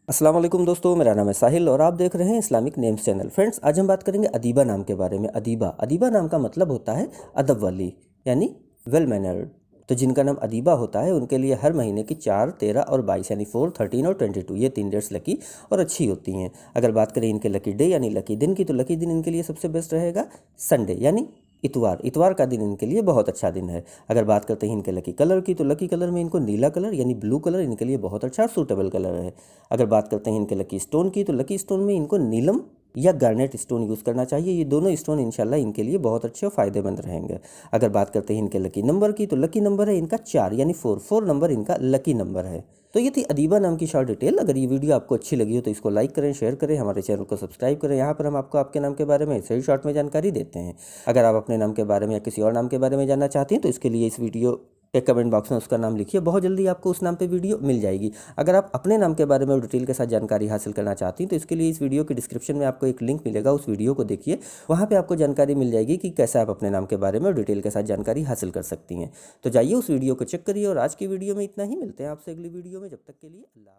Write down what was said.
अस्सलाम वालेकुम दोस्तों, मेरा नाम है साहिल और आप देख रहे हैं इस्लामिक नेम्स चैनल। फ्रेंड्स, आज हम बात करेंगे अदीबा नाम के बारे में। अदीबा अदीबा नाम का मतलब होता है अदब वाली, यानी वेल मैनर्ड। तो जिनका नाम अदीबा होता है उनके लिए हर महीने की 4, 13 और 22 यानी 4, 13 और 22 ये 3 डेट्स लकी और अच्छी होती हैं। अगर बात करें इनके लकी डे यानी लकी दिन की, तो लकी दिन इनके लिए सबसे बेस्ट रहेगा संडे यानी इतवार। इतवार का दिन इनके लिए बहुत अच्छा दिन है। अगर बात करते हैं इनके लकी कलर की, तो लकी कलर में इनको नीला कलर यानी ब्लू कलर इनके लिए बहुत अच्छा सूटेबल कलर है। अगर बात करते हैं इनके लकी स्टोन की, तो लकी स्टोन में इनको नीलम या गार्नेट स्टोन यूज़ करना चाहिए। ये दोनों स्टोन इंशाल्लाह इनके लिए बहुत अच्छे और फ़ायदेमंद रहेंगे। अगर बात करते हैं इनके लकी नंबर की, तो लकी नंबर है इनका 4 यानी 4 नंबर इनका लकी नंबर है। तो ये थी अदीबा नाम की शॉर्ट डिटेल। अगर ये वीडियो आपको अच्छी लगी हो तो इसको लाइक करें, शेयर करें, हमारे चैनल को सब्सक्राइब करें। यहाँ पर हम आपको आपके नाम के बारे में सही शॉर्ट में जानकारी देते हैं। अगर आप अपने नाम के बारे में या किसी और नाम के बारे में जानना चाहते हैं तो इसके लिए इस वीडियो के कमेंट बॉक्स में उसका नाम लिखिए, बहुत जल्दी आपको उस नाम पे वीडियो मिल जाएगी। अगर आप अपने नाम के बारे में डिटेल के साथ जानकारी हासिल करना चाहती हैं तो इसके लिए इस वीडियो के डिस्क्रिप्शन में आपको एक लिंक मिलेगा, उस वीडियो को देखिए। वहाँ पे आपको जानकारी मिल जाएगी कि कैसे आप अपने नाम के बारे में डिटेल के साथ जानकारी हासिल कर सकती हैं। तो जाइए उस वीडियो को चेक करिए। और आज की वीडियो में इतना ही, मिलते हैं आपसे अगली वीडियो में। जब तक के लिए अल्लाह।